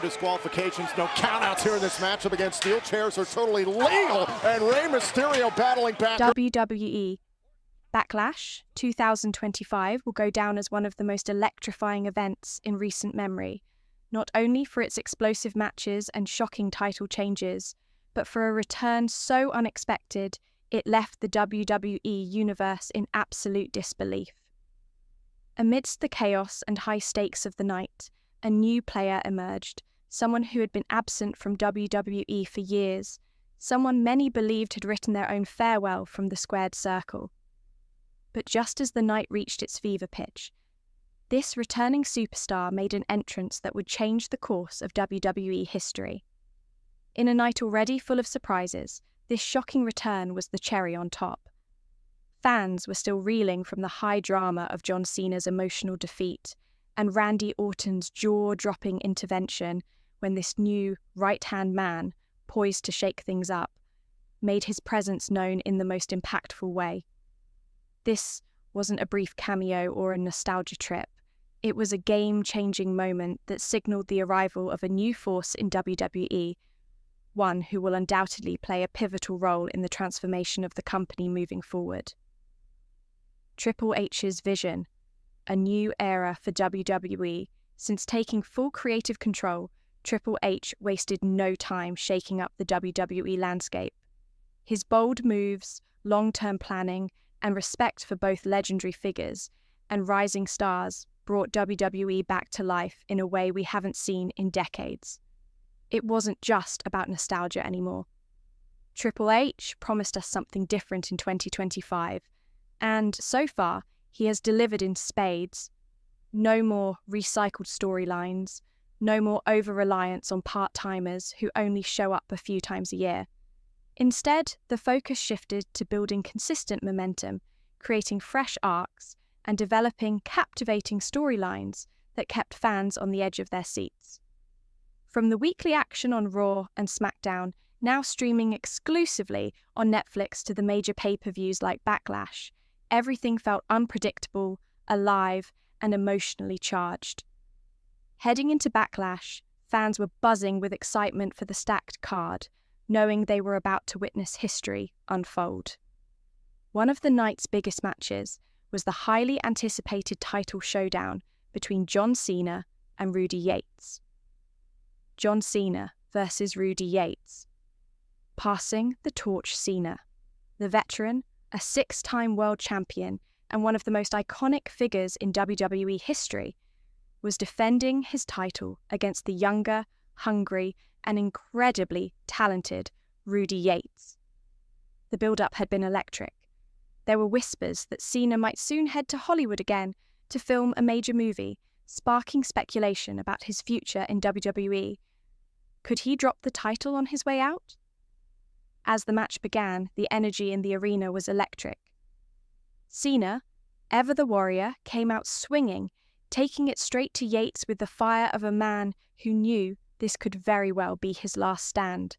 Disqualifications, no countouts here in this matchup again. Steel chairs are totally legal, and Rey Mysterio battling back. WWE Backlash 2025 will go down as one of the most electrifying events in recent memory, not only for its explosive matches and shocking title changes, but for a return so unexpected it left the WWE universe in absolute disbelief. Amidst the chaos and high stakes of the night, a new player emerged, someone who had been absent from WWE for years, someone many believed had written their own farewell from the squared circle. But just as the night reached its fever pitch, this returning superstar made an entrance that would change the course of WWE history. In a night already full of surprises, this shocking return was the cherry on top. Fans were still reeling from the high drama of John Cena's emotional defeat and Randy Orton's jaw-dropping intervention when this new right-hand man, poised to shake things up, made his presence known in the most impactful way. This wasn't a brief cameo or a nostalgia trip. It was a game-changing moment that signaled the arrival of a new force in WWE, one who will undoubtedly play a pivotal role in the transformation of the company moving forward. Triple H's vision, a new era for WWE. Since taking full creative control, Triple H wasted no time shaking up the WWE landscape. His bold moves, long-term planning, and respect for both legendary figures and rising stars brought WWE back to life in a way we haven't seen in decades. It wasn't just about nostalgia anymore. Triple H promised us something different in 2025, and so far, he has delivered in spades. No more recycled storylines, no more over-reliance on part-timers who only show up a few times a year. Instead, the focus shifted to building consistent momentum, creating fresh arcs, and developing captivating storylines that kept fans on the edge of their seats. From the weekly action on Raw and SmackDown, now streaming exclusively on Netflix, to the major pay-per-views like Backlash, everything felt unpredictable, alive, and emotionally charged. Heading into Backlash, fans were buzzing with excitement for the stacked card, knowing they were about to witness history unfold. One of the night's biggest matches was the highly anticipated title showdown between John Cena and Rudy Yates. John Cena versus Rudy Yates. Passing the torch Cena, the veteran, a 6-time world champion, and one of the most iconic figures in WWE history, was defending his title against the younger, hungry, and incredibly talented Rudy Yates. The build-up had been electric. There were whispers that Cena might soon head to Hollywood again to film a major movie, sparking speculation about his future in WWE. Could he drop the title on his way out? As the match began, the energy in the arena was electric. Cena, ever the warrior, came out swinging, taking it straight to Yates with the fire of a man who knew this could very well be his last stand.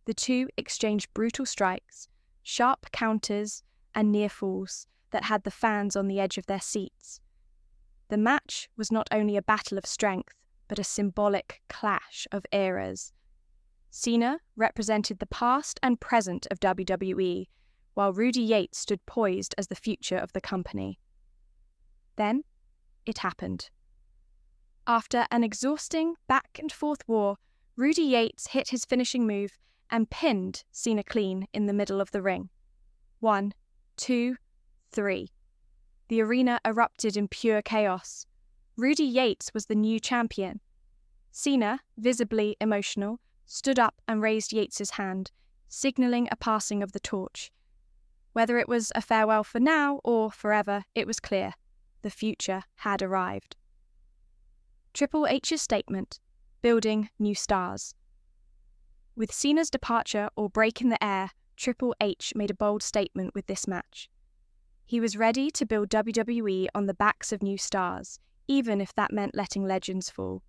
The two exchanged brutal strikes, sharp counters, and near falls that had the fans on the edge of their seats. The match was not only a battle of strength, but a symbolic clash of eras. Cena represented the past and present of WWE, while Rudy Yates stood poised as the future of the company. Then, it happened. After an exhausting back-and-forth war, Rudy Yates hit his finishing move and pinned Cena clean in the middle of the ring. 1, 2, 3. The arena erupted in pure chaos. Rudy Yates was the new champion. Cena, visibly emotional, stood up and raised Yates's hand, signaling a passing of the torch. Whether it was a farewell for now or forever, it was clear. The future had arrived. Triple H's statement, building new stars. With Cena's departure or break in the air, Triple H made a bold statement with this match. He was ready to build WWE on the backs of new stars, even if that meant letting legends fall.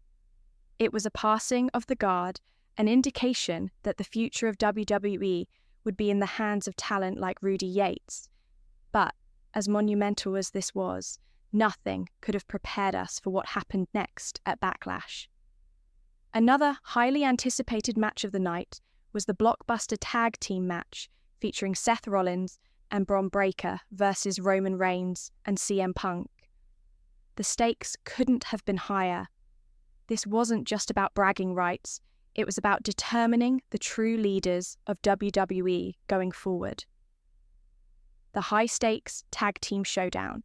It was a passing of the guard, an indication that the future of WWE would be in the hands of talent like Rudy Yates. But, as monumental as this was, nothing could have prepared us for what happened next at Backlash. Another highly anticipated match of the night was the blockbuster tag team match featuring Seth Rollins and Bron Breakker versus Roman Reigns and CM Punk. The stakes couldn't have been higher. This wasn't just about bragging rights, it was about determining the true leaders of WWE going forward. The high-stakes tag team showdown.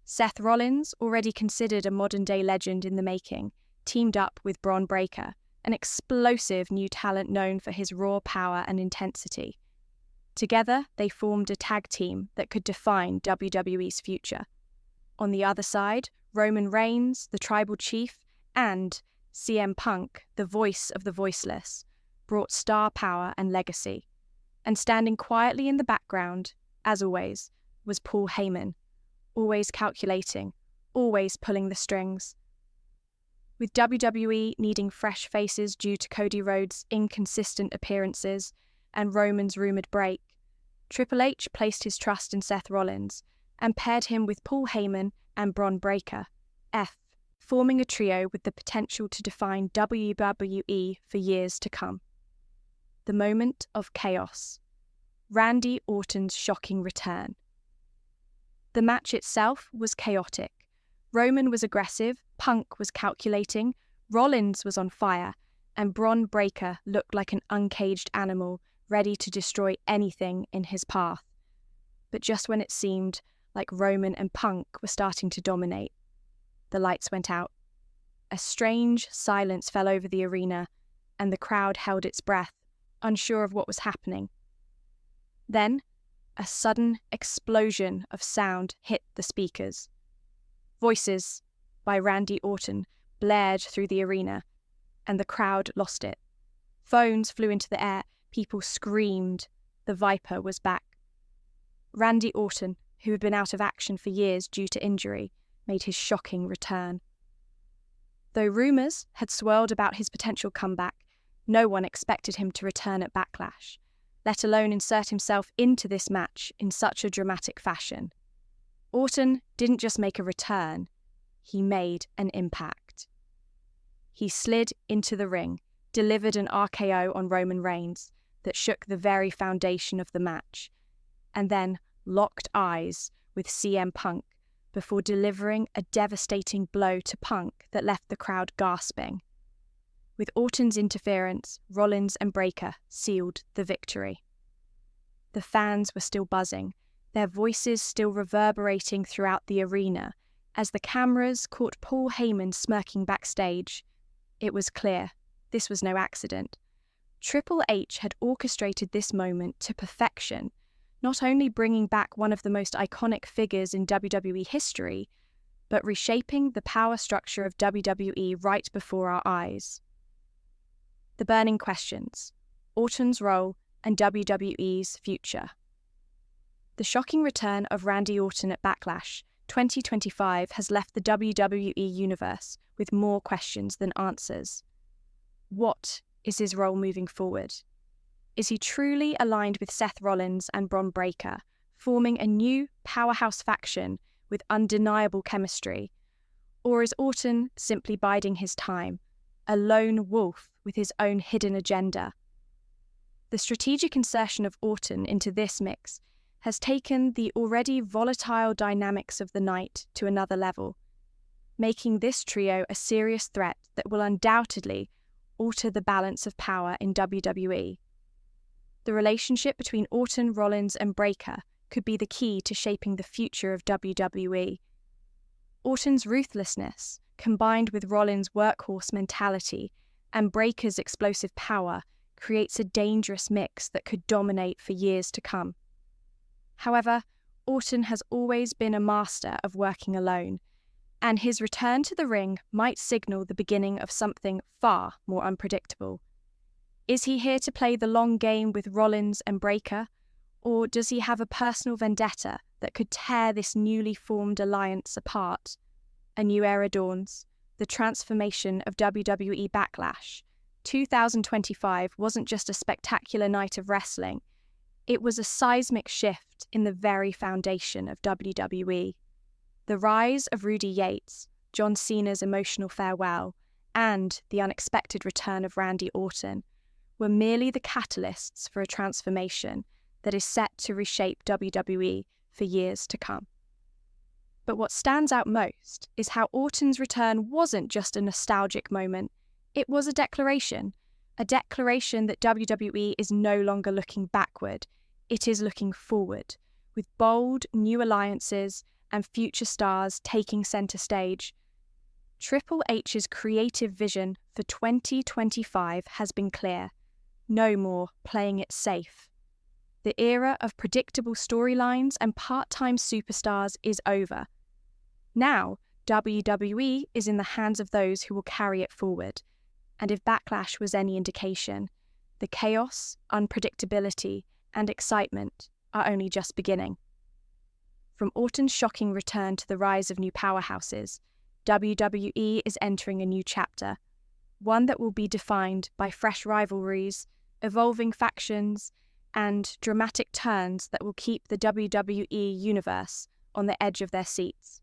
Seth Rollins, already considered a modern-day legend in the making, teamed up with Bron Breakker, an explosive new talent known for his raw power and intensity. Together, they formed a tag team that could define WWE's future. On the other side, Roman Reigns, the Tribal Chief, and CM Punk, the voice of the voiceless, brought star power and legacy. And standing quietly in the background, as always, was Paul Heyman, always calculating, always pulling the strings. With WWE needing fresh faces due to Cody Rhodes' inconsistent appearances and Roman's rumoured break, Triple H placed his trust in Seth Rollins and paired him with Paul Heyman and Bron Breakker, forming a trio with the potential to define WWE for years to come. The moment of chaos. Randy Orton's shocking return. The match itself was chaotic. Roman was aggressive, Punk was calculating, Rollins was on fire, and Bron Breakker looked like an uncaged animal ready to destroy anything in his path. But just when it seemed like Roman and Punk were starting to dominate, the lights went out. A strange silence fell over the arena, and the crowd held its breath, unsure of what was happening. Then, a sudden explosion of sound hit the speakers. Voices by Randy Orton blared through the arena, and the crowd lost it. Phones flew into the air, people screamed. The Viper was back. Randy Orton, who had been out of action for years due to injury, made his shocking return. Though rumours had swirled about his potential comeback, no one expected him to return at Backlash, let alone insert himself into this match in such a dramatic fashion. Orton didn't just make a return, he made an impact. He slid into the ring, delivered an RKO on Roman Reigns that shook the very foundation of the match, and then locked eyes with CM Punk before delivering a devastating blow to Punk that left the crowd gasping. With Orton's interference, Rollins and Breakker sealed the victory. The fans were still buzzing, their voices still reverberating throughout the arena as the cameras caught Paul Heyman smirking backstage. It was clear this was no accident. Triple H had orchestrated this moment to perfection, not only bringing back one of the most iconic figures in WWE history, but reshaping the power structure of WWE right before our eyes. The burning questions, Orton's role, and WWE's future. The shocking return of Randy Orton at Backlash 2025 has left the WWE universe with more questions than answers. What is his role moving forward? Is he truly aligned with Seth Rollins and Bron Breakker, forming a new powerhouse faction with undeniable chemistry? Or is Orton simply biding his time, a lone wolf with his own hidden agenda? The strategic insertion of Orton into this mix has taken the already volatile dynamics of the night to another level, making this trio a serious threat that will undoubtedly alter the balance of power in WWE. The relationship between Orton, Rollins, and Breakker could be the key to shaping the future of WWE. Orton's ruthlessness, combined with Rollins' workhorse mentality and Breakker's explosive power, creates a dangerous mix that could dominate for years to come. However, Orton has always been a master of working alone, and his return to the ring might signal the beginning of something far more unpredictable. Is he here to play the long game with Rollins and Breakker, or does he have a personal vendetta that could tear this newly formed alliance apart? A new era dawns, the transformation of WWE Backlash. 2025 wasn't just a spectacular night of wrestling, it was a seismic shift in the very foundation of WWE. The rise of Rudy Yates, John Cena's emotional farewell, and the unexpected return of Randy Orton were merely the catalysts for a transformation that is set to reshape WWE for years to come. But what stands out most is how Orton's return wasn't just a nostalgic moment, it was a declaration that WWE is no longer looking backward, it is looking forward, with bold new alliances and future stars taking centre stage. Triple H's creative vision for 2025 has been clear. No more playing it safe. The era of predictable storylines and part-time superstars is over. Now, WWE is in the hands of those who will carry it forward. And if Backlash was any indication, the chaos, unpredictability, and excitement are only just beginning. From Orton's shocking return to the rise of new powerhouses, WWE is entering a new chapter, one that will be defined by fresh rivalries, evolving factions, and dramatic turns that will keep the WWE universe on the edge of their seats.